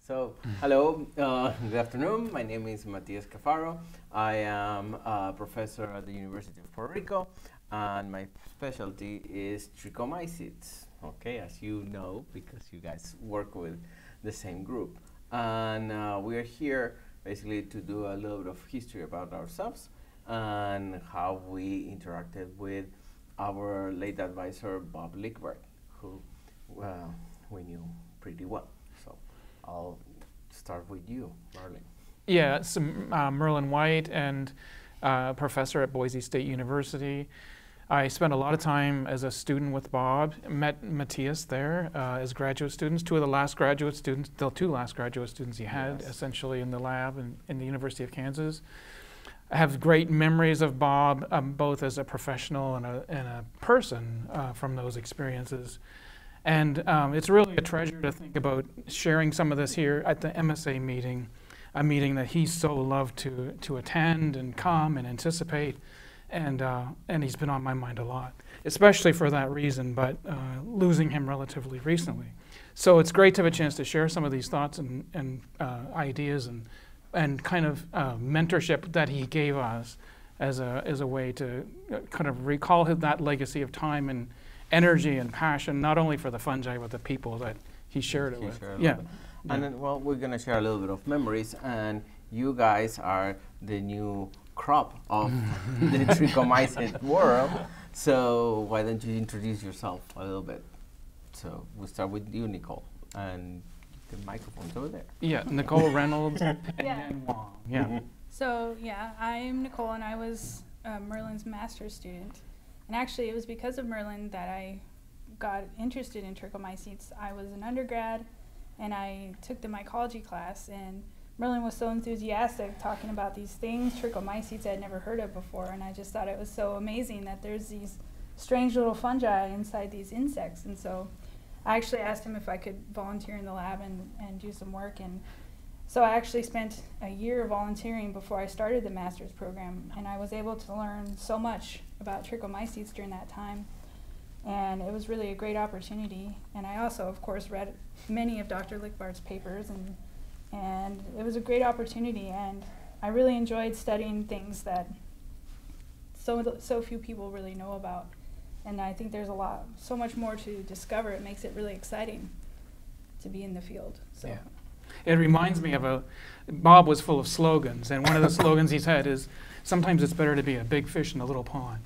So, hello, good afternoon. My name is Cafaro. I am a professor at the University of Puerto Rico, and my specialty is trichomycetes. Okay, as you know, because you guys work with the same group. And we are here basically to do a little bit of history about ourselves and how we interacted with our late advisor, Bob Lickbert, who we knew pretty well. So I'll start with you, Marlene. Yeah, so, Merlin White, and professor at Boise State University. I spent a lot of time as a student with Bob, met Matthias there as graduate students, two last graduate students he had essentially in the lab in the University of Kansas. I have great memories of Bob, both as a professional and a person from those experiences. And it's really a treasure to think about sharing some of this here at the MSA meeting, a meeting that he so loved to attend and come and anticipate. And he's been on my mind a lot, especially for that reason, but losing him relatively recently. So it's great to have a chance to share some of these thoughts and ideas and kind of mentorship that he gave us as a way to kind of recall that legacy of time and energy and passion, not only for the fungi, but the people that he shared it with. Yeah. And then, well, we're going to share a little bit of memories, and you guys are the new crop of the trichomycete world. So why don't you introduce yourself a little bit? So we'll start with you, Nicole, and the microphone's over there. Yeah, Nicole Reynolds and then Wang. Yeah. So yeah, I'm Nicole, and I was Merlin's master's student. And actually, it was because of Merlin that I got interested in trichomycetes. I was an undergrad, and I took the mycology class, and Merlin was so enthusiastic talking about these things, trichomycetes I'd never heard of before, and I just thought it was so amazing that there's these strange little fungi inside these insects. And so I actually asked him if I could volunteer in the lab and do some work. And so I actually spent a year volunteering before I started the master's program, and I was able to learn so much about trichomycetes during that time. And it was really a great opportunity. And I also, of course, read many of Dr. Lickbart's papers, and it was a great opportunity. And I really enjoyed studying things that so few people really know about. And I think there's so much more to discover. It makes it really exciting to be in the field. So. Yeah. It reminds me of Bob was full of slogans, and one of the slogans he's had is, sometimes it's better to be a big fish in a little pond.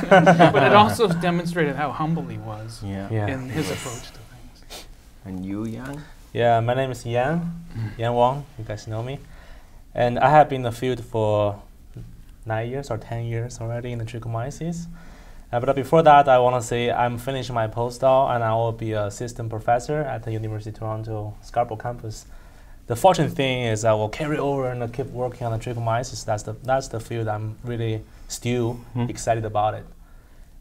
But it also demonstrated how humble he was in his approach to things. And you, Yang? Yeah, my name is Yan Wang, you guys know me. And I have been in the field for 9 years or 10 years already in the trichomycetes. But before that, I want to say I'm finishing my postdoc, and I will be an assistant professor at the University of Toronto Scarborough campus. The fortunate thing is I will carry over and keep working on the trichomycetes. That's the field I'm really still excited about it.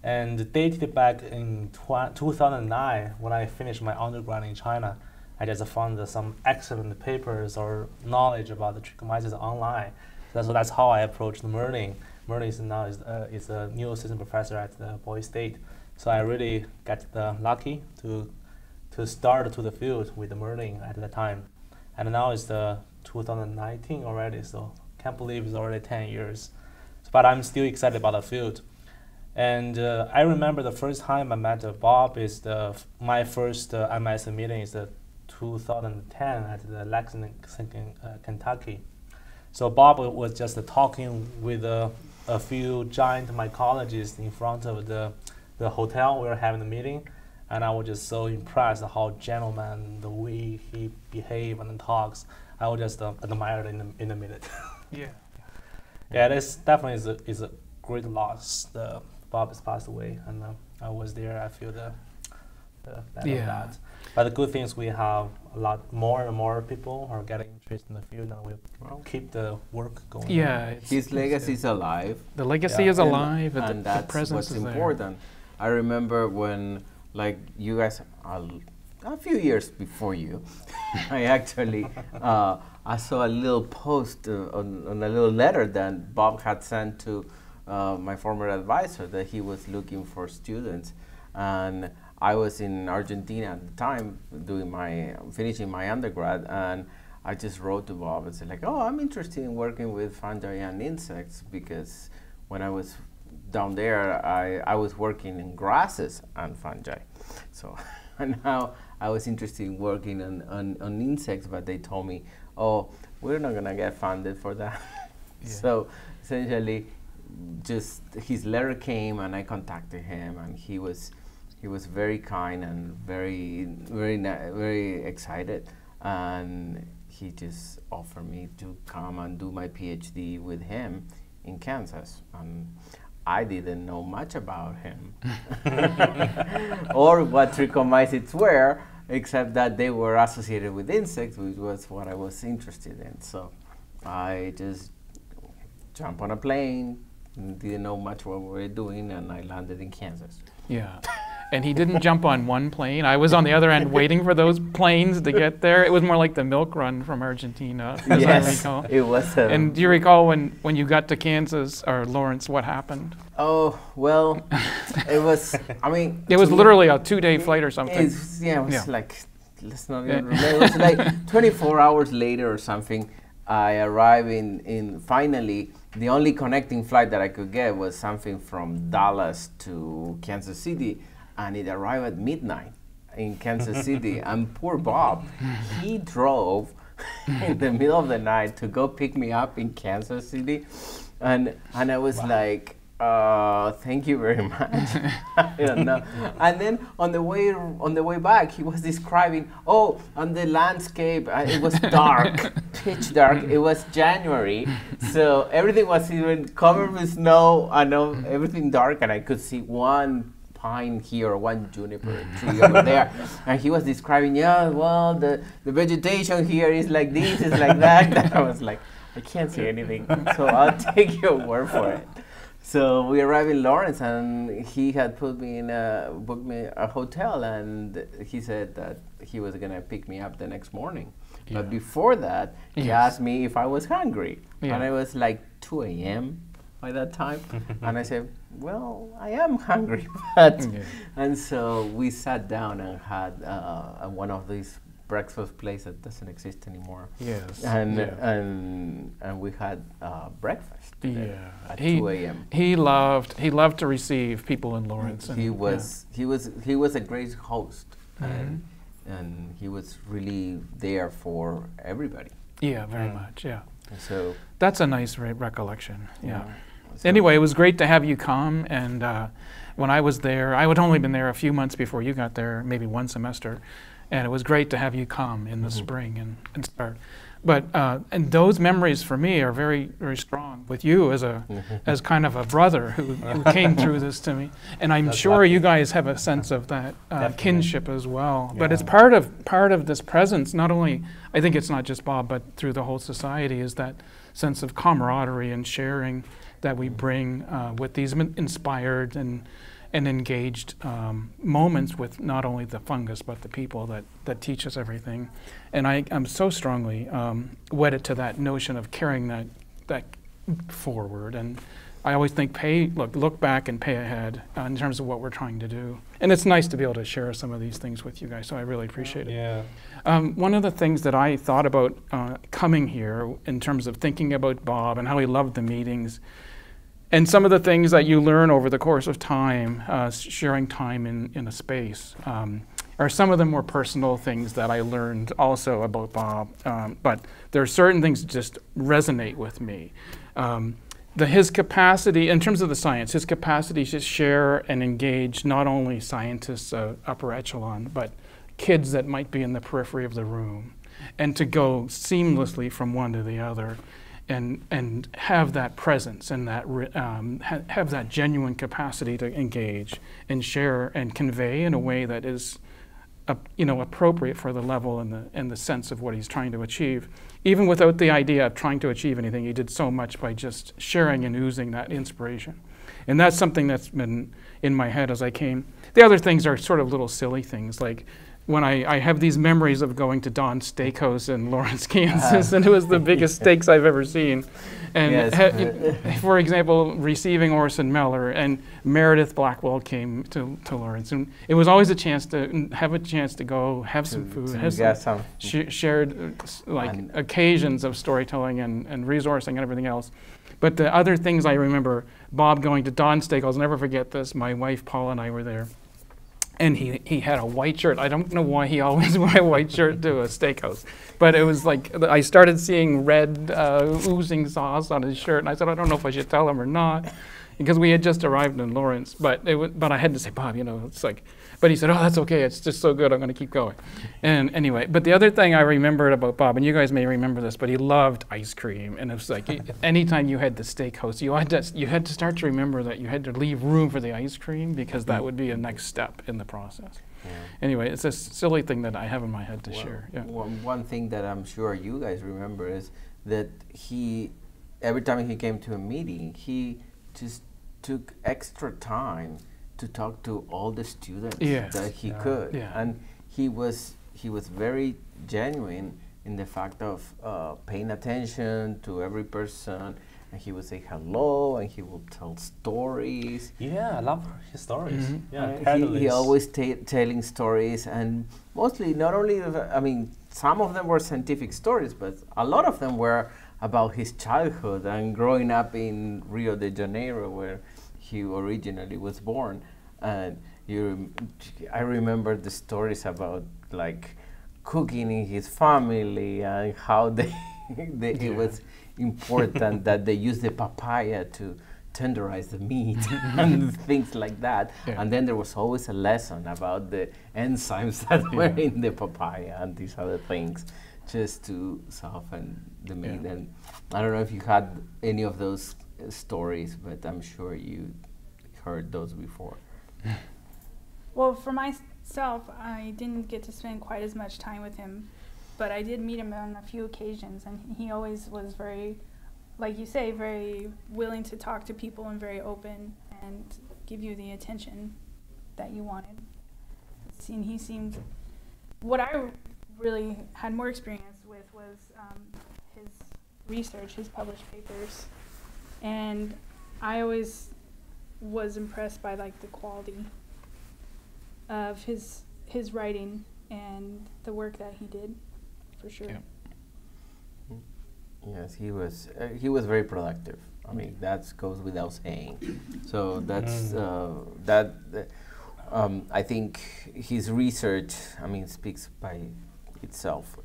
And dated back in 2009, when I finished my undergrad in China, I just found some excellent papers or knowledge about the trichomycetes online. So that's how I approached Merlin. Merlin is a new assistant professor at the Boise State. So I really got lucky to start to the field with Merlin at the time. And now it's the 2019 already, so can't believe it's already 10 years. But I'm still excited about the field. And I remember the first time I met Bob is my first MS meeting is 2010 at the Lexington, Kentucky. So Bob was just talking with a few giant mycologists in front of the hotel we were having the meeting. And I was just so impressed how gentleman, the way he behaves and talks. I was just admired in a minute. Yeah. Yeah, this definitely is a great loss. Bob has passed away, and I was there. I feel the of that. But the good thing is we have a lot more and more people are getting interested in the field, and we'll keep the work going. Yeah, his legacy is alive. The legacy is alive, and the presence what's is important. There. I remember when, like, you guys, a few years before you, I actually I saw a little post on a little letter that Bob had sent to my former advisor that he was looking for students, and I was in Argentina at the time finishing my undergrad, and I just wrote to Bob and said like, oh, I'm interested in working with fungi and insects, because when I was down there, I was working in grasses and fungi. So and now I was interested in working on insects, but they told me, oh, we're not gonna get funded for that. Yeah. So essentially, just his letter came and I contacted him, and he was very kind and very excited, and he just offered me to come and do my PhD with him in Kansas. And I didn't know much about him or what trichomycetes were, except that they were associated with insects, which was what I was interested in. So I just jumped on a plane, didn't know much what we were doing, and I landed in Kansas. Yeah. And he didn't jump on one plane. I was on the other end waiting for those planes to get there. It was more like the milk run from Argentina, as I recall. It was. And do you recall when you got to Kansas or Lawrence, what happened? Oh, well, it was, I mean. It was literally a 2-day flight or something. It was like, let's not even remember. It was like 24 hours later or something. I arrived finally, the only connecting flight that I could get was something from Dallas to Kansas City. And it arrived at midnight in Kansas City. And poor Bob, he drove in the middle of the night to go pick me up in Kansas City. And I was like, thank you very much. I don't know. And then on the way back, he was describing, on the landscape, it was dark, pitch dark. It was January, so everything was even covered with snow, and everything dark, and I could see one pine here, one juniper tree over there, and he was describing, the vegetation here is like this, is like that. And I was like, I can't see anything, so I'll take your word for it. So we arrived in Lawrence, and he had booked me a hotel, and he said that he was gonna pick me up the next morning. Yeah. But before that, he asked me if I was hungry, and it was like 2 a.m. by that time, and I said, well, I am hungry, but and so we sat down and had one of these breakfast place that doesn't exist anymore. Yes. And we had breakfast at 2 a.m. He loved to receive people in Lawrence. He was a great host, and he was really there for everybody. Yeah, very much. Yeah. So that's a nice recollection. Yeah. So anyway, it was great to have you come, and when I was there, I had only been there a few months before you got there, maybe one semester, and it was great to have you come in the spring and start. But and those memories for me are very, very strong with you as kind of a brother who came through this to me, and I'm sure you guys have a sense of that kinship as well. Yeah. But it's part of this presence. Not only, I think it's not just Bob, but through the whole society, is that sense of camaraderie and sharing that we bring with these inspired and engaged moments with not only the fungus but the people that teach us everything. And I'm so strongly wedded to that notion of carrying that forward. And I always think look back and pay ahead in terms of what we're trying to do. And it's nice to be able to share some of these things with you guys, so I really appreciate it. Yeah. One of the things that I thought about coming here in terms of thinking about Bob and how he loved the meetings, and some of the things that you learn over the course of time, sharing time in a space, are some of the more personal things that I learned also about Bob. But there are certain things that just resonate with me. His capacity, in terms of the science, his capacity to share and engage not only scientists upper echelon, but kids that might be in the periphery of the room, and to go seamlessly from one to the other. And have that presence and that have that genuine capacity to engage and share and convey in a way that is, appropriate for the level and the sense of what he's trying to achieve. Even without the idea of trying to achieve anything, he did so much by just sharing and oozing that inspiration. And that's something that's been in my head as I came. The other things are sort of little silly things, like when I have these memories of going to Don's Steakhouse in Lawrence, Kansas, and it was the biggest steaks I've ever seen. And Yes. for example, receiving Orson Miller and Meredith Blackwell came to Lawrence, and it was always a chance to go have some food, have some shared occasions of storytelling and resourcing and everything else. But the other things I remember, Bob going to Don's Steak, I'll never forget this. My wife Paula and I were there. And he had a white shirt. I don't know why he always wore a white shirt to a steakhouse. But it was like, I started seeing red oozing sauce on his shirt. And I said, I don't know if I should tell him or not. Because we had just arrived in Lawrence. But I had to say, Bob, it's like, but he said, oh, that's okay. It's just so good. I'm going to keep going. And anyway, but the other thing I remembered about Bob, and you guys may remember this, but he loved ice cream. And it was like, anytime you had the steakhouse, you had to start to remember that you had to leave room for the ice cream because that would be a next step in the process. Yeah. Anyway, it's a silly thing that I have in my head to share. Yeah. One thing that I'm sure you guys remember is that every time he came to a meeting, he just took extra time to talk to all the students that he could. Yeah. And he was very genuine in the fact of paying attention to every person, and he would say hello, and he would tell stories. Yeah, I love his stories. Mm-hmm. Yeah, he always telling stories, and mostly not only, some of them were scientific stories, but a lot of them were about his childhood and growing up in Rio de Janeiro, where he originally was born. And I remember the stories about like cooking in his family and how it was important that they use the papaya to tenderize the meat and things like that. Yeah. And then there was always a lesson about the enzymes that were in the papaya and these other things, just to soften the meat. Yeah. And I don't know if you had any of those stories, but I'm sure you heard those before. Well, for myself, I didn't get to spend quite as much time with him, but I did meet him on a few occasions, and he always was very, like you say, very willing to talk to people and very open and give you the attention that you wanted. And he seemed, what I really had more experience with was his research, his published papers, and I always was impressed by like the quality of his writing and the work that he did, for sure. Yeah. Yes, he was very productive. I mean, that goes without saying. So that's I think his research, speaks by itself.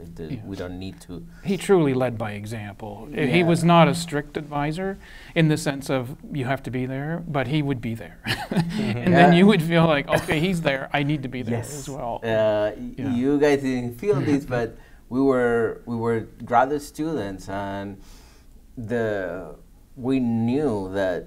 We don't need to. He truly led by example. Yeah. He was not a strict advisor in the sense of you have to be there, but he would be there. And then you would feel like, okay, he's there, I need to be there as well. You guys didn't feel this, but we were graduate students, and we knew that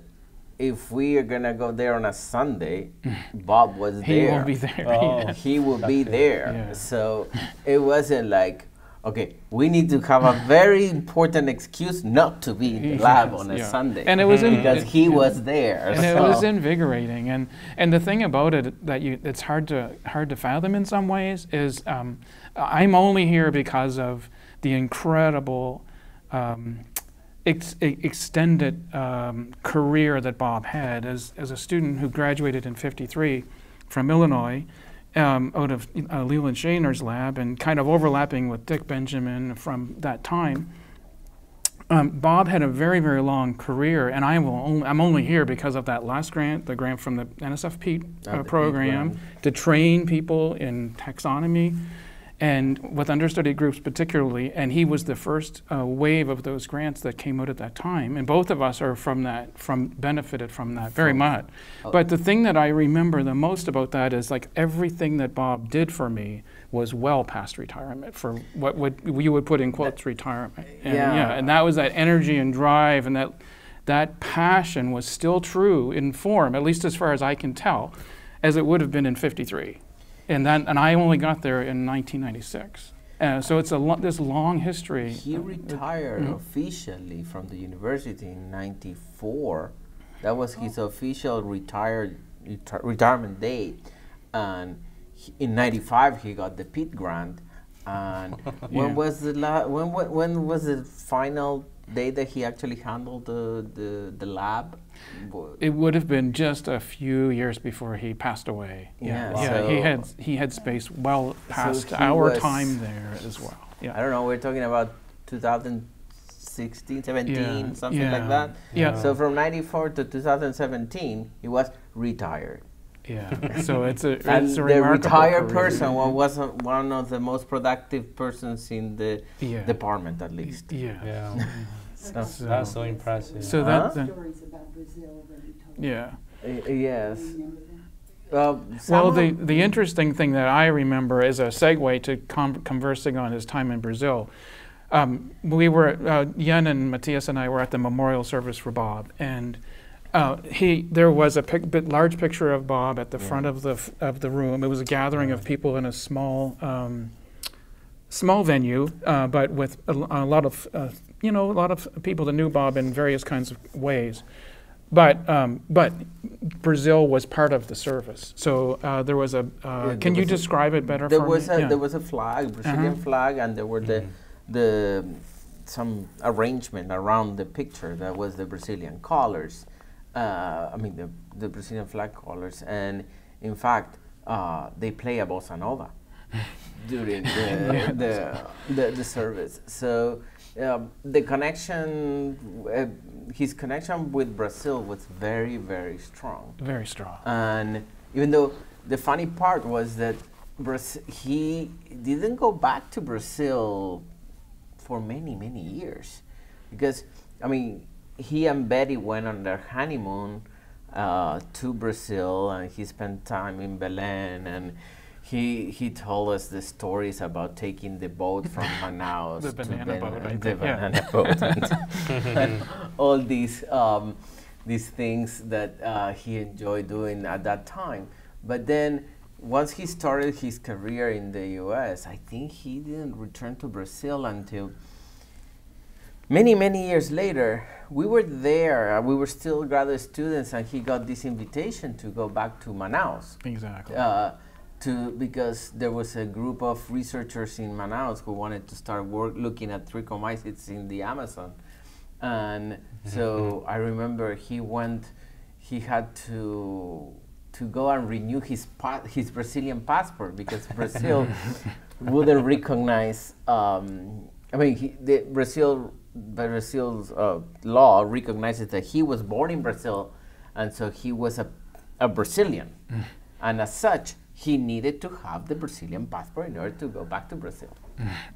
if we are gonna go there on a Sunday, Bob was there. He will be there. Oh, he will be there. Yeah. So it wasn't like, okay, we need to have a very important excuse not to be in the lab on a Sunday. And it was because he was there. And it was invigorating. And the thing about it that it's hard to fathom in some ways is I'm only here because of the incredible extended career that Bob had as a student who graduated in '53 from Illinois, out of Leland Shaner's lab, and kind of overlapping with Dick Benjamin from that time. Bob had a very, very long career, and I'm only here because of that last grant, the grant from the NSF-PEAT program, to train people in taxonomy and with understudy groups particularly, and he was the first wave of those grants that came out at that time, and both of us are benefited from that very much. But the thing that I remember the most about that is like everything that Bob did for me was well past retirement, for what you would put in quotes retirement. And and that was that energy and drive, and that passion was still true in form, at least as far as I can tell, as it would have been in '53. And I only got there in 1996. So it's this long history. He retired officially from the university in '94. That was his official retirement date. And in '95 he got the Pitt grant, and when was the when was the final day that he actually handled the lab? It would have been just a few years before he passed away. Yeah, Yeah, so he had space well past he our was- time there as well. I Yeah, don't know, we're talking about 2016, 17, Yeah, something like yeah, that. yeah. So from '94 to 2017, he was retired. yeah. So it's a And it's a the remarkable retired career. person was one of the most productive persons in the Yeah. department, at least. Yeah. Yeah. So, That's so impressive. So Huh? that Stories about Brazil that he told. yeah. yes. Remember that? Well, Well, some of- the interesting thing that I remember is a segue to conversing on his time in Brazil. We were, Jan and Matthias and I were at the memorial service for Bob, and there was a large picture of Bob at the front of the room. It was a gathering of people in a small venue, but with a lot of a lot of people that knew Bob in various kinds of ways. But Brazil was part of the service, so there was a. there Can you was a- describe it better there for was me? a Yeah. there was a flag, Brazilian flag, and there were the some arrangement around the picture that was the Brazilian colors. I mean the Brazilian flag colors, and in fact they play a bossa nova during the service. So the connection, his connection with Brazil was very, very strong. Very strong. And even though the funny part was that he didn't go back to Brazil for many, many years, because I mean he and Betty went on their honeymoon to Brazil, and he spent time in Belém, and he told us the stories about taking the boat from Manaus The to banana boat, I the think, yeah. banana boat, and all these things that he enjoyed doing at that time. But then once he started his career in the U.S., I think he didn't return to Brazil until many, many years later. We were there, we were still graduate students, and he got this invitation to go back to Manaus. Exactly. Because there was a group of researchers in Manaus who wanted to start looking at trichomycetes in the Amazon. And so I remember he had to go and renew his Brazilian passport, because Brazil wouldn't recognize, Brazil's law recognizes that he was born in Brazil, and so he was a Brazilian. And as such, he needed to have the Brazilian passport in order to go back to Brazil.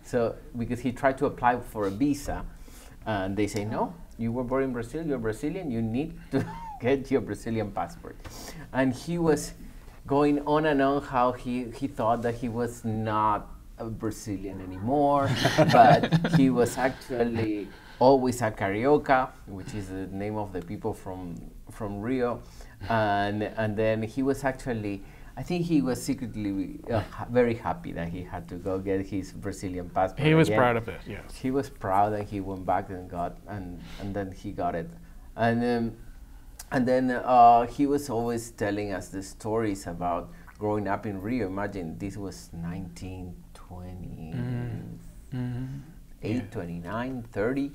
So, because he tried to apply for a visa, and they say, no, you were born in Brazil, you're Brazilian, you need to get your Brazilian passport. And he was going on and on how he thought that he was not a Brazilian anymore, but he was actually always a Carioca, which is the name of the people from Rio. And then he was actually, I think he was secretly very happy that he had to go get his Brazilian passport. He was again. proud of it, yes. He was proud, and he went back and then he got it. And then he was always telling us the stories about growing up in Rio. Imagine this was 1928, 29, 30,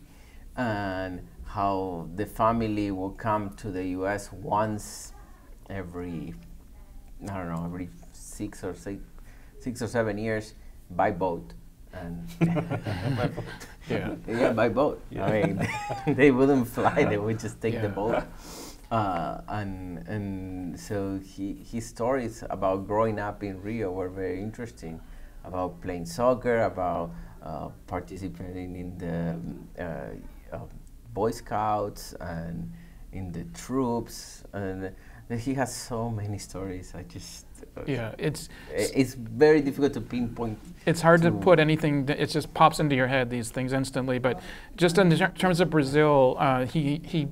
and how the family will come to the U.S. once every 6 or 7 years by boat. And by boat. Yeah. I mean, they wouldn't fly; they would just take the Yeah. boat. And so his stories about growing up in Rio were very interesting, about playing soccer, about participating in the Boy Scouts and in the troops, and he has so many stories. It's very difficult to pinpoint. It's hard to put anything. It just pops into your head, these things instantly. But just in terms of Brazil, he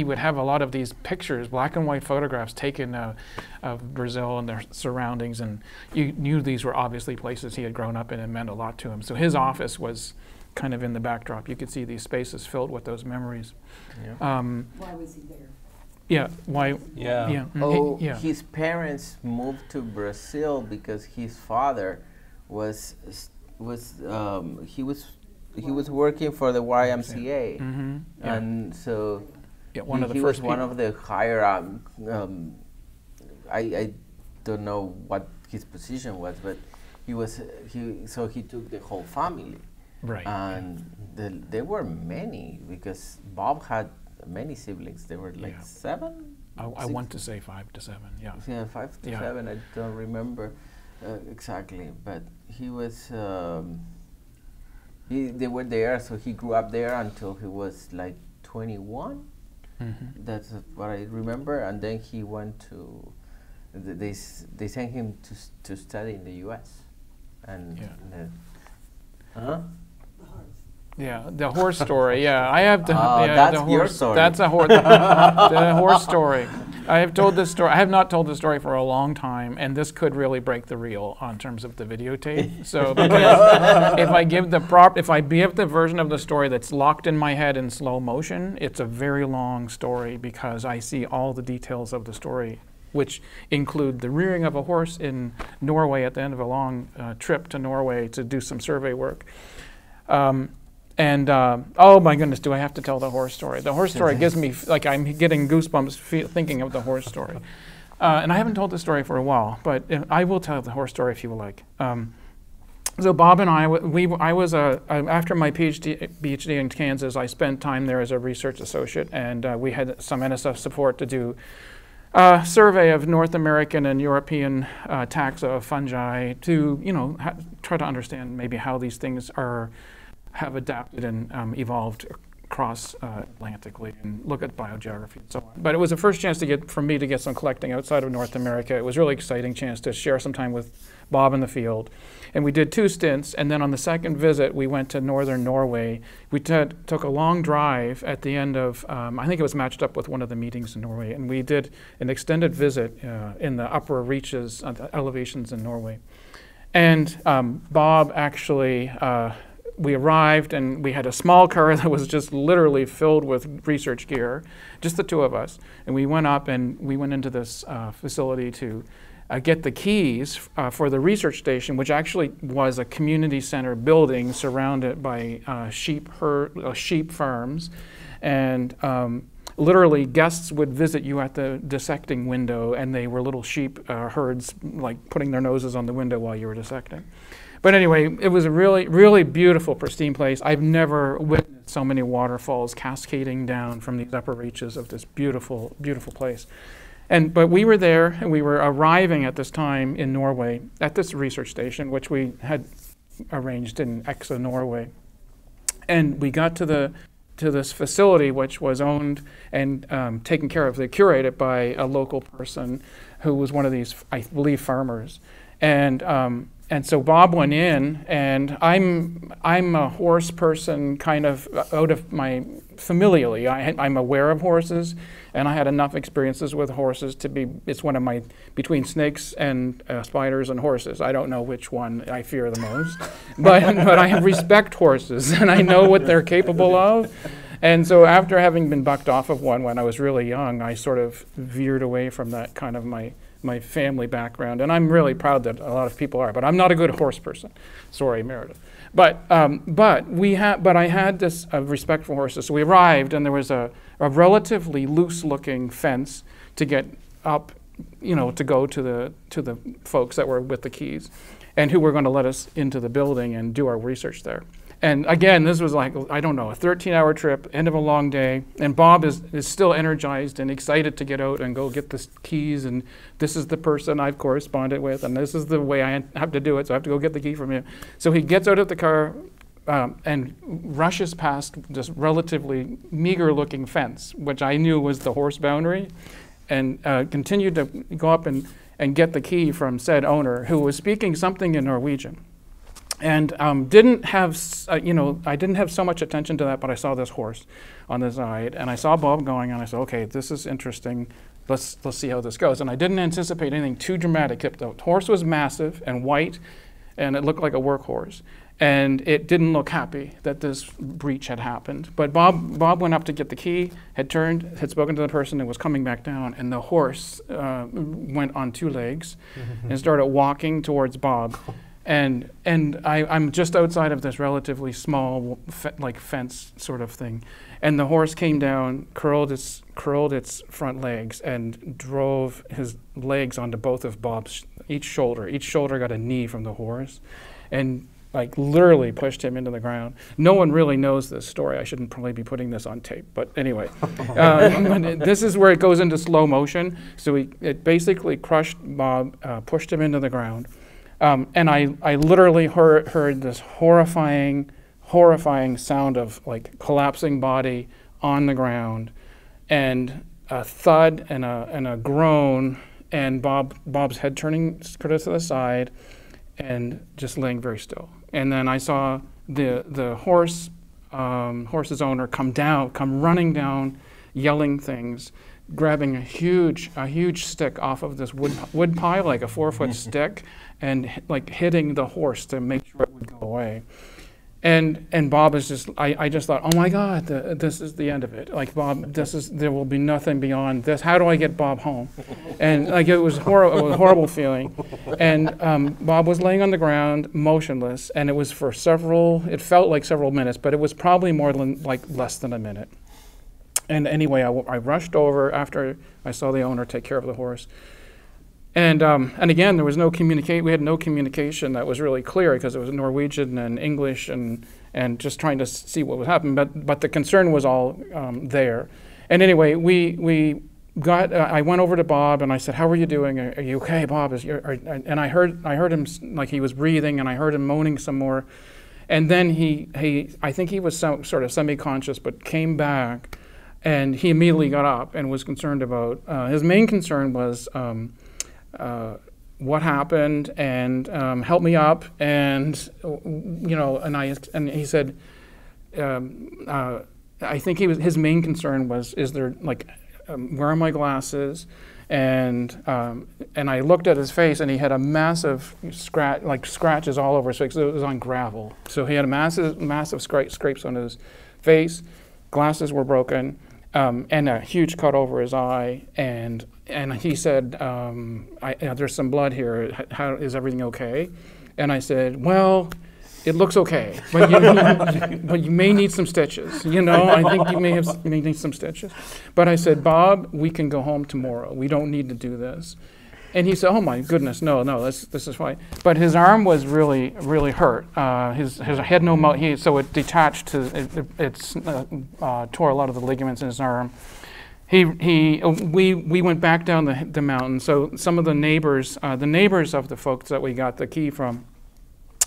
would have a lot of these pictures, black and white photographs taken of Brazil and their surroundings, and you knew these were obviously places he had grown up in and meant a lot to him. So his office was kind of in the backdrop. You could see these spaces filled with those memories. Yeah. Why was he there? Yeah, why? Yeah. Yeah. Oh, yeah. his parents moved to Brazil because his father was he was working for the YMCA, Yeah. and so Yeah, one of the he first was one people. of the higher. I don't know what his position was, but he took the whole family. Right. And there were many because Bob had many siblings. There were like Yeah. 7. I want to say 5 to 7. Yeah. Yeah, 5 to Yeah. 7. I don't remember exactly, but he was. They were there, so he grew up there until he was like 21. That's what I remember, and then he went to. They sent him to study in the U.S. and. Yeah. Huh? Yeah, the horse story. Yeah, I have to. Oh, yeah, that's the horse, your story. That's a horse. The horse story. I have told this story. I have not told this story for a long time, and this could really break the reel on terms of the videotape. So, because if I give the version of the story that's locked in my head in slow motion, it's a very long story because I see all the details of the story, which include the rearing of a horse in Norway at the end of a long trip to Norway to do some survey work. Oh my goodness, do I have to tell the horse story? The horse story gives me, like, I'm getting goosebumps thinking of the horse story. And I haven't told the story for a while, but I will tell the horse story if you would like. So Bob and I was after my PhD in Kansas, I spent time there as a research associate, and we had some NSF support to do a survey of North American and European taxa of fungi to, try to understand maybe how these things have adapted and evolved across Atlantically and look at biogeography and so on. But it was the first chance for me to get some collecting outside of North America. It was a really exciting chance to share some time with Bob in the field. And we did 2 stints, and then on the second visit, we went to northern Norway. We took a long drive at the end of, I think it was matched up with one of the meetings in Norway, and we did an extended visit in the upper reaches, elevations in Norway. And Bob actually, we arrived and we had a small car that was just literally filled with research gear, just the 2 of us. And we went up and we went into this facility to get the keys for the research station, which actually was a community center building surrounded by sheep farms. And literally guests would visit you at the dissecting window, and they were little sheep herds, like putting their noses on the window while you were dissecting. But anyway, it was a really, really beautiful, pristine place. I've never witnessed so many waterfalls cascading down from these upper reaches of this beautiful, beautiful place. But we were there, and we were arriving at this time in Norway at this research station, which we had arranged in Exa, Norway. And we got to this facility, which was owned and taken care of, curated by a local person who was one of these, I believe, farmers. And so Bob went in, and I'm a horse person, kind of out of my familially. I'm aware of horses, and I had enough experiences with horses to be. It's one of my between snakes and spiders and horses. I don't know which one I fear the most, but I respect horses, and I know what they're capable of. And so after having been bucked off of one when I was really young, I sort of veered away from that kind of my family background, and I'm really proud that a lot of people are. But I'm not a good horse person. Sorry, Meredith. But I had this respect for horses. So we arrived, and there was a relatively loose-looking fence to get up, to go to the folks that were with the keys, and who were going to let us into the building and do our research there. And again, this was like, I don't know, a 13-hour trip, end of a long day, and Bob is still energized and excited to get out and go get the keys, and this is the person I've corresponded with, and this is the way I have to do it, so I have to go get the key from you. So he gets out of the car and rushes past this relatively meager-looking fence, which I knew was the horse boundary, and continued to go up and get the key from said owner, who was speaking something in Norwegian. And I didn't have so much attention to that, but I saw this horse on the side, and I saw Bob going, and I said, okay, this is interesting. Let's see how this goes. And I didn't anticipate anything too dramatic. The horse was massive and white, and it looked like a workhorse. And it didn't look happy that this breach had happened. But Bob went up to get the key, had turned, had spoken to the person, and was coming back down. And the horse went on 2 legs and started walking towards Bob. And I'm just outside of this relatively small like fence sort of thing. And the horse came down, curled its front legs, and drove his legs onto both of Bob's, each shoulder. Each shoulder got a knee from the horse. And like literally pushed him into the ground. No one really knows this story. I shouldn't probably be putting this on tape, but anyway. This is where it goes into slow motion. So it basically crushed Bob, pushed him into the ground. And I literally heard this horrifying sound of like collapsing body on the ground, and a thud and a groan, and Bob's head turning to the side and just laying very still. And then I saw the horse's owner come running down, yelling things, grabbing a huge stick off of this wood pile, like a 4-foot stick, and like hitting the horse to make sure it would go away. And Bob is just, I just thought, oh my God, this is the end of it. Like Bob, there will be nothing beyond this. How do I get Bob home? And like it was a horrible feeling. And Bob was laying on the ground, motionless, and it was for it felt like several minutes, but it was probably more than like less than a minute. And anyway, I rushed over after I saw the owner take care of the horse. And again, there was no communication. We had no communication that was really clear because it was Norwegian and English and just trying to see what was happening. But the concern was all there. And anyway, I went over to Bob and I said, "How are you doing? Are you okay, Bob?" And I heard him like he was breathing, and I heard him moaning some more. And then I think he was sort of semi-conscious, but came back, and he immediately got up and was concerned about. His main concern was. What happened, and help me up, and and he said, I think his main concern was, is there like, where are my glasses, and I looked at his face, and he had a massive scratches all over his face. It was on gravel, so he had a massive scrapes on his face. Glasses were broken. And a huge cut over his eye, and he said, "There's some blood here. How is everything okay?" And I said, "Well, it looks okay, but you may need some stitches. I think you may need some stitches." But I said, "Bob, we can go home tomorrow. We don't need to do this." And he said, "Oh my goodness, no, this is fine." But his arm was really, really hurt. His head, so it detached. It tore a lot of the ligaments in his arm. We went back down the mountain. So some of the neighbors of the folks that we got the key from,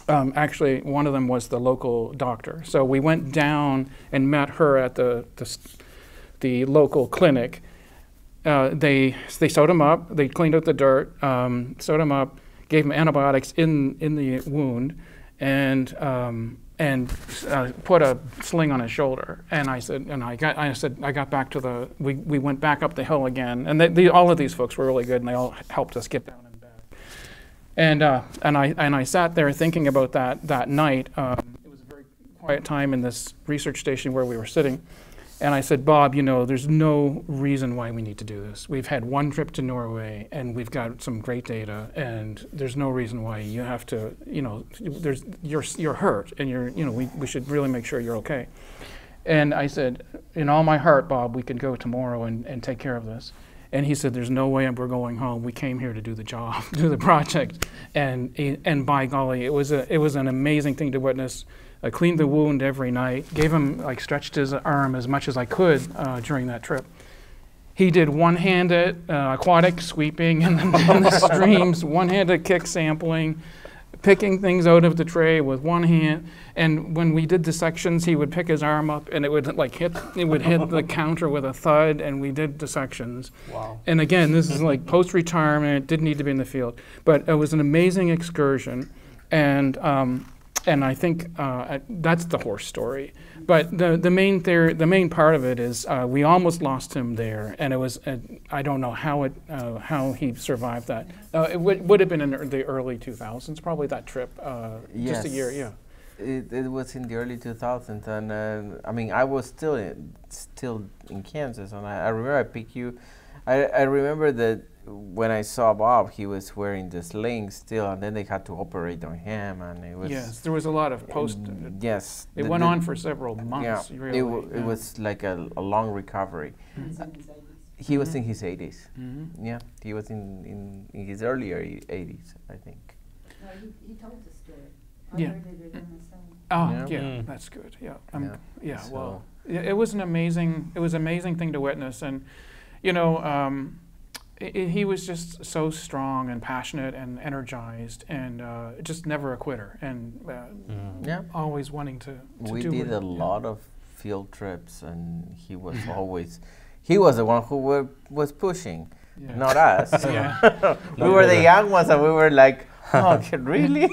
actually one of them was the local doctor. So we went down and met her at the local clinic. They sewed him up. They cleaned out the dirt, sewed him up, gave him antibiotics in the wound, and put a sling on his shoulder. And I got back to we went back up the hill again. And all of these folks were really good, and they all helped us get down and back. And I sat there thinking about that night. It was a very quiet time in this research station where we were sitting. And I said, "Bob, there's no reason why we need to do this. We've had one trip to Norway, and we've got some great data, and there's no reason why you have to, you're hurt, and we should really make sure you're okay." And I said, "In all my heart, Bob, we could go tomorrow and take care of this." And he said, "There's no way we're going home. We came here to do the job, do the project." And by golly, it was an amazing thing to witness. I cleaned the wound every night, gave him, stretched his arm as much as I could during that trip. He did one-handed aquatic sweeping in the streams, one-handed kick sampling, picking things out of the tray with one hand. And when we did dissections, he would pick his arm up, and it would hit the counter with a thud, and we did dissections. Wow. And again, this is like post-retirement, didn't need to be in the field. But it was an amazing excursion, and I think that's the horse story. But the main part of it is we almost lost him there, and it was I don't know how he survived that. It would have been in the early 2000s, probably that trip, Yes. just a year, yeah. it was in the early 2000s, and I mean, I was still in Kansas, and I remember I picked you. I remember that when I saw Bob, he was wearing the sling still, and then they had to operate on him, and it was Yes, there was a lot of post. yes. It went on for several months. Yeah, Really. it was like a long recovery. He's in his 80s. He was in his 80s. Mm-hmm. Yeah, he was in his earlier 80s, I think. No, he told the story. I Yeah. heard it in the same. Oh, Yeah. yeah, Mm. that's good. Yeah, Yeah. well, So- it was an amazing thing to witness, and you know, he was just so strong and passionate and energized, and just never a quitter, and Yeah. always wanting to We do did it. a lot of field trips, and he was always, he was the one who was pushing, Yeah. not us. Yeah. We were the young ones, and we were like, oh, really?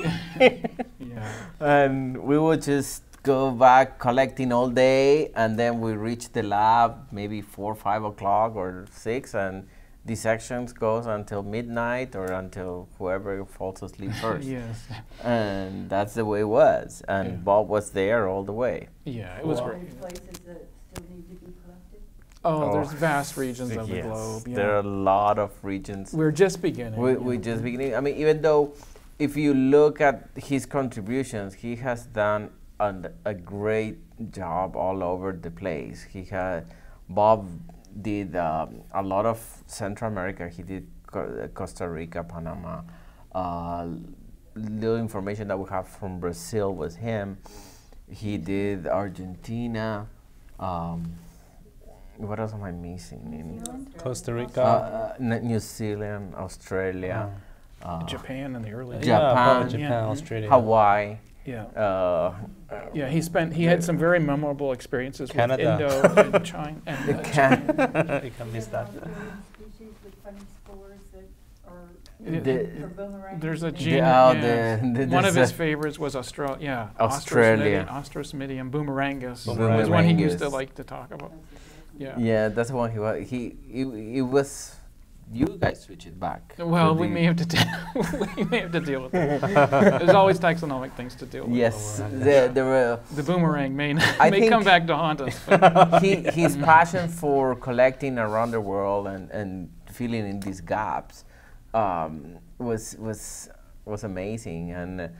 Yeah. And we would just go back collecting all day, and then we reach the lab maybe 4 or 5 o'clock or 6, and dissections goes until midnight or until whoever falls asleep first. Yes. And that's the way it was. And Yeah. Bob was there all the way. Yeah, it was Are great. there places that still need to be collected? Oh, Oh, there's vast regions of the Yes, globe. Yeah. there are a lot of regions. We're just beginning. We just beginning. I mean, even though if you look at his contributions, he has done a great job all over the place. Bob did a lot of Central America. He did Costa Rica, Panama. Little information that we have from Brazil was him. He did Argentina. What else am I missing? New Zealand? Costa Rica. New Zealand, Australia, Japan in the early days. Japan. Yeah, probably Yeah. Japan, Australia. Hawaii. Yeah. Yeah, he had some very memorable experiences Canada. with Indo and China. And, China. You can miss that. Species with funny spores that are The- for boomerang. There's a things? gene. One of his favorites was Australia. Ostrosmidium boomerangus. Boomerangus. Was one he used to Boomerangus. like to talk about. Yeah. Yeah, that's the one he was. It was. You guys switch it back. Well, to we the- may have to we may have to deal with it. There's always taxonomic things to deal with. Yes, Boomerang. there were. The boomerang may I may think- come back to haunt us. but- His passion for collecting around the world and filling in these gaps was amazing, and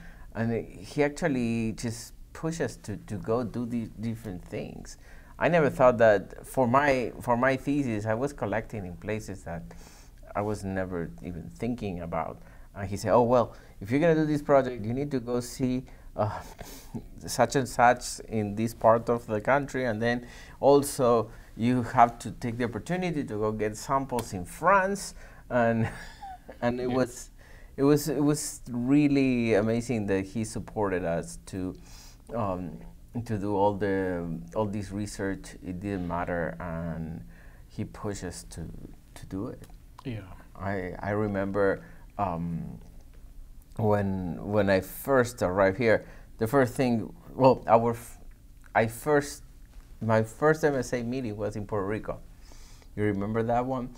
he actually just pushed us to go do these different things. I never thought that for my thesis I was collecting in places that I was never even thinking about. And he said, "Oh well, if you're gonna do this project, you need to go see such and such in this part of the country, and then also you have to take the opportunity to go get samples in France." And it was really amazing that he supported us to do all this research. It didn't matter, and he pushed us to do it. Yeah. I remember when I first arrived here, the first thing, well, my first MSA meeting was in Puerto Rico. You remember that one?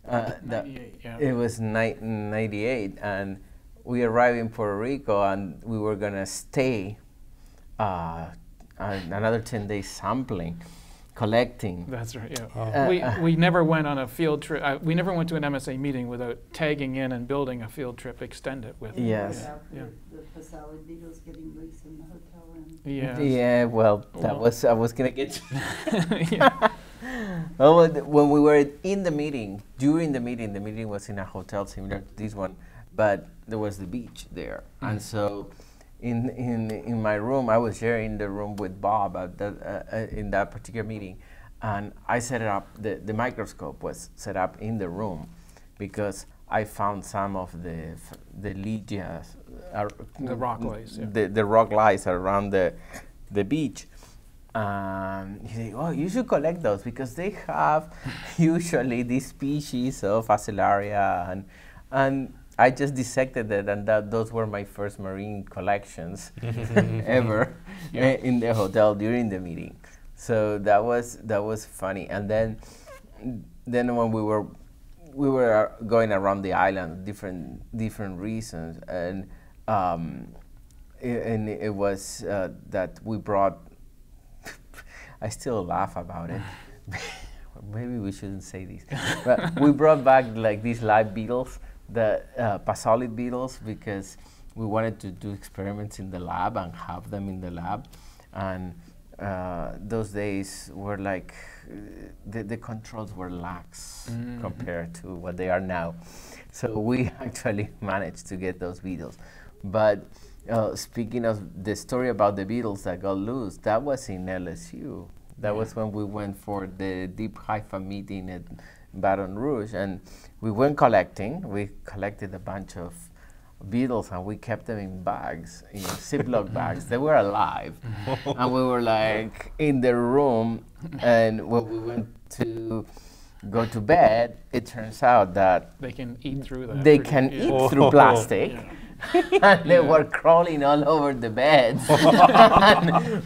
98, yeah. It was 98, and we arrived in Puerto Rico, and we were gonna stay another 10 days sampling, collecting. That's right. Yeah. Oh. We never went on a field trip. We never went to an MSA meeting without tagging in and building a field trip extended with. Yes. About Yeah. The phasalid beetles getting loose in the hotel room. Yeah. Yeah, well, that Well. I was gonna get. Yeah. Well, when we were in the meeting, during the meeting was in a hotel similar to this one, but there was the beach there, and so in my room, I was sharing the room with Bob at in that particular meeting, and I set it up. The microscope was set up in the room because I found some of the legias, The rock lice, yeah. the rock lice around the beach. He said, "Oh, you should collect those because they have usually this species of Acelluria," and I just dissected it, and those were my first marine collections ever in the hotel during the meeting. So that was funny. And then when we were going around the island, different reasons, and and it was that we brought. I still laugh about it. Maybe we shouldn't say this, but we brought back like these live beetles, the pacsolid beetles, because we wanted to do experiments in the lab and have them in the lab, and those days were like the controls were lax compared to what they are now. So we actually managed to get those beetles. But speaking of the story about the beetles that got loose, that was in LSU. That was when we went for the Deep Hypha meeting at Baton Rouge, and we went collecting. We collected a bunch of beetles and we kept them in bags, in Ziploc bags. They were alive. And we were like in the room, and when we went to go to bed, it turns out that They can eat through that. they can eat through plastic. Yeah. And they were crawling all over the beds. and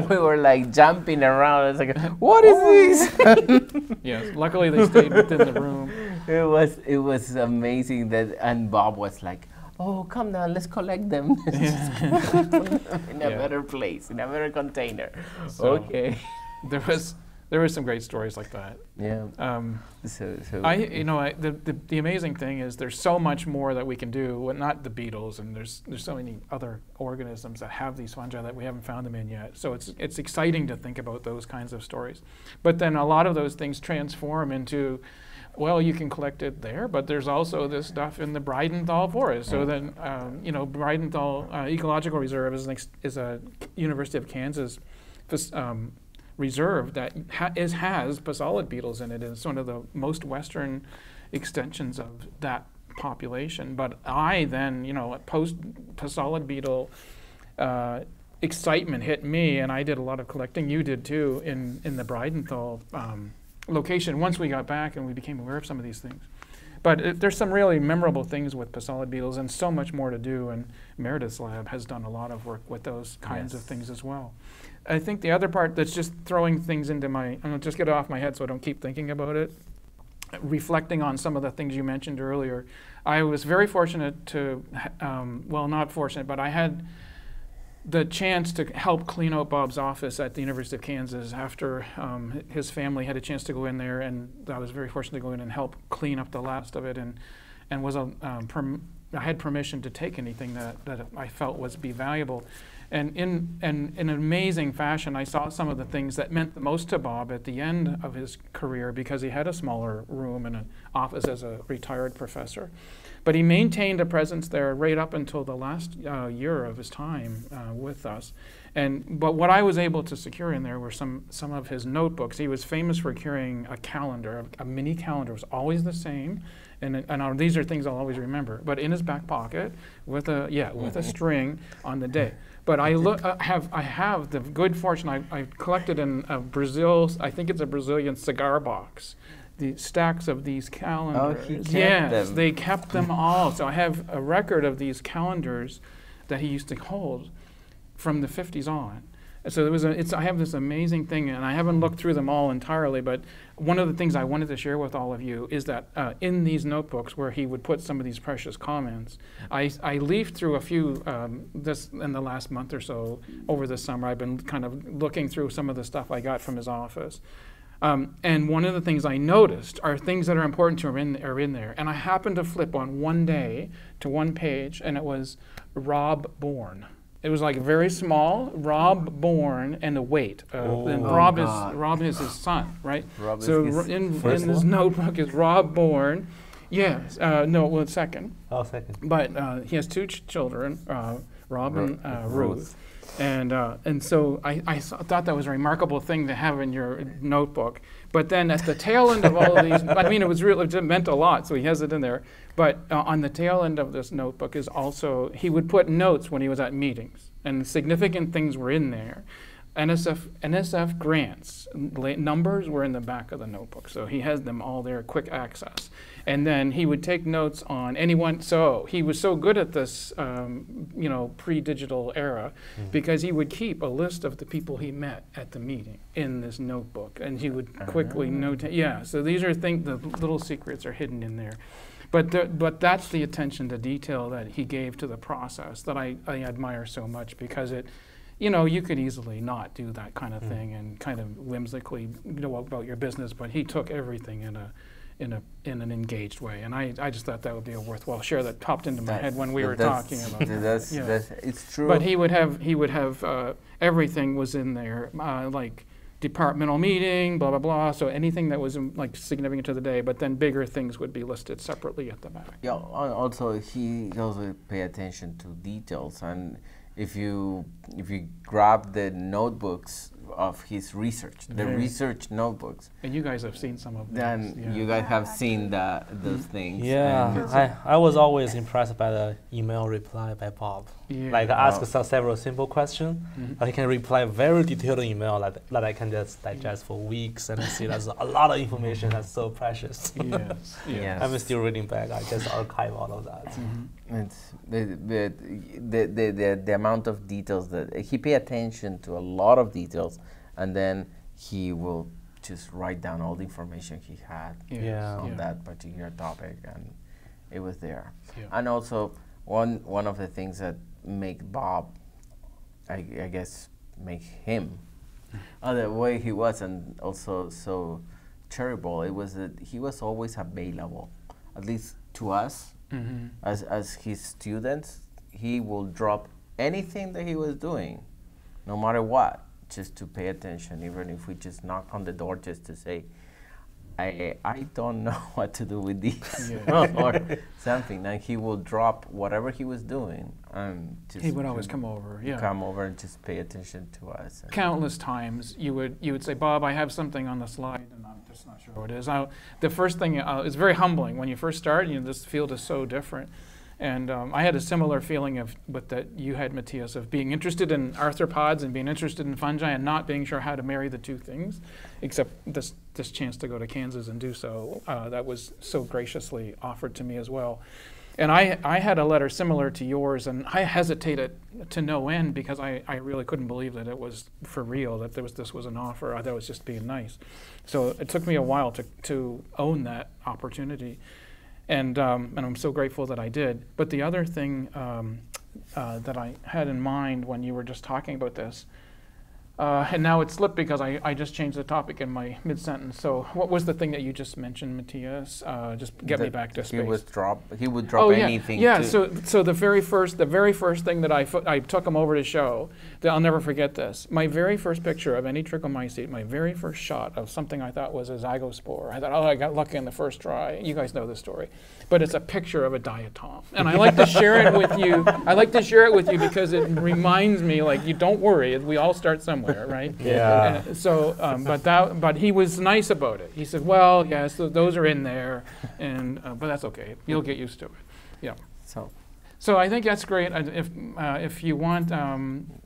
we were like jumping around. It's like, what is this? Yes, luckily they stayed within the room. It was amazing that, and Bob was like, oh, come down, let's collect them. Let's just put them in a better place, in a better container. So Okay. There was some great stories like that. Yeah. The amazing thing is there's so much more that we can do. Well, not the beetles, and there's so many other organisms that have these fungi that we haven't found them in yet. So it's exciting to think about those kinds of stories. But then a lot of those things transform into, well, you can collect it there, but there's also this stuff in the Breidenthal forest. So then, Breidenthal Ecological Reserve is a University of Kansas reserve that has pacsolid beetles in it. It's one of the most western extensions of that population. But I then, post-pacsolid beetle excitement hit me, and I did a lot of collecting. You did too in the Breidenthal location once we got back and we became aware of some of these things. But there's some really memorable things with pacsolid beetles and so much more to do, and Meredith's lab has done a lot of work with those kinds of things as well. I think the other part that's just throwing things into I'm going to just get it off my head so I don't keep thinking about it, reflecting on some of the things you mentioned earlier. I was very fortunate to, well, not fortunate, but I had the chance to help clean out Bob's office at the University of Kansas after his family had a chance to go in there, and I was very fortunate to go in and help clean up the last of it, and was I had permission to take anything that I felt was be valuable. And in an amazing fashion, I saw some of the things that meant the most to Bob at the end of his career, because he had a smaller room and an office as a retired professor. But he maintained a presence there right up until the last year of his time with us. But what I was able to secure in there were some of his notebooks. He was famous for carrying a calendar, a mini calendar. It was always the same. And these are things I'll always remember. But in his back pocket with a string on the day. But I have the good fortune. I collected in Brazil. I think it's a Brazilian cigar box. The stacks of these calendars. Oh, he kept them. They kept them all. So I have a record of these calendars that he used to hold from the 50s on. So I have this amazing thing, and I haven't looked through them all entirely, but one of the things I wanted to share with all of you is that in these notebooks where he would put some of these precious comments, I leafed through a few this in the last month or so over the summer. I've been kind of looking through some of the stuff I got from his office. And one of the things I noticed are things that are important to him are in there. And I happened to flip on one day to one page, and it was Rob Bourne. It was like very small, Rob Bourne, and the weight. And Rob is his son, right? Rob so is in this notebook is Rob Bourne. Yes, second. Oh, second. But he has two children, Rob and Ruth. And so I thought that was a remarkable thing to have in your notebook. But then at the tail end of all of these, I mean, it meant a lot, so he has it in there. But on the tail end of this notebook is also, he would put notes when he was at meetings, and significant things were in there. NSF grants, numbers were in the back of the notebook, so he has them all there, quick access. And then he would take notes on anyone, so he was so good at this, pre-digital era, because he would keep a list of the people he met at the meeting in this notebook, and he would quickly notate, so these are things, the little secrets are hidden in there. But that's the attention to detail that he gave to the process that I admire so much, because it, you know, you could easily not do that kind of thing and kind of whimsically go about your business, but he took everything in an engaged way, and I just thought that would be a worthwhile share that popped into my head when we were talking about that's, yeah. that's it's true. But he would have everything was in there, like departmental meeting, blah blah blah. So anything that was like significant to the day, but then bigger things would be listed separately at the back. Yeah. Also, he also pay attention to details, and if you grab the notebooks of his research, the research notebooks, And you guys have seen some of then those. Yeah. you guys have seen those things. Yeah, and I was always impressed by the email reply by Bob. Yeah. Like I asked several simple questions, but he can reply very detailed email that I can just digest for weeks and see that's a lot of information that's so precious. Yes. Yes. I'm still reading back. I just archive all of that. It's the amount of details that he pay attention to, a lot of details, and then he will just write down all the information he had Yeah. on that particular topic, and it was there. Yeah. And also one of the things that make Bob, I guess, make him the way he was, and also so terrible, it was that he was always available, at least to us. As his students, he will drop anything that he was doing, no matter what, just to pay attention, even if we just knock on the door just to say, I don't know what to do with these or something. And he will drop whatever he was doing and just He would always come over. Yeah. come over and just pay attention to us. Countless times you would say, Bob, I have something on the slide, and I'm just not sure what it is. The first thing, it's very humbling when you first start. You know, this field is so different. And I had a similar feeling that you had, Matthias, of being interested in arthropods and being interested in fungi and not being sure how to marry the two things, except this chance to go to Kansas and do so. That was so graciously offered to me as well. And I had a letter similar to yours, and I hesitated to no end because I really couldn't believe that it was for real, that this was an offer. I thought it was just being nice. So it took me a while to own that opportunity. And I'm so grateful that I did. But the other thing that I had in mind when you were just talking about this, and now it slipped because I just changed the topic in my mid-sentence. So what was the thing that you just mentioned, Matthias? Just get me back to space. He would drop anything. Yeah. So the very first thing that I took him over to show, that I'll never forget this. My very first picture of any trichomycete, my very first shot of something I thought was a zygospore. I thought, I got lucky in the first try. You guys know this story, but it's a picture of a diatom, and I like to share it with you. I like to share it with you because it reminds me, like, you don't worry, we all start somewhere, right? Yeah. But he was nice about it. He said, well, yes, those are in there, and but that's okay. You'll get used to it. Yeah. So I think that's great. If you want,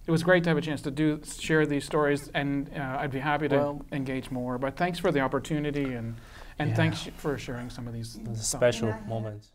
it was great to have a chance to share these stories, and I'd be happy to engage more. But thanks for the opportunity, and thanks for sharing some of these special moments.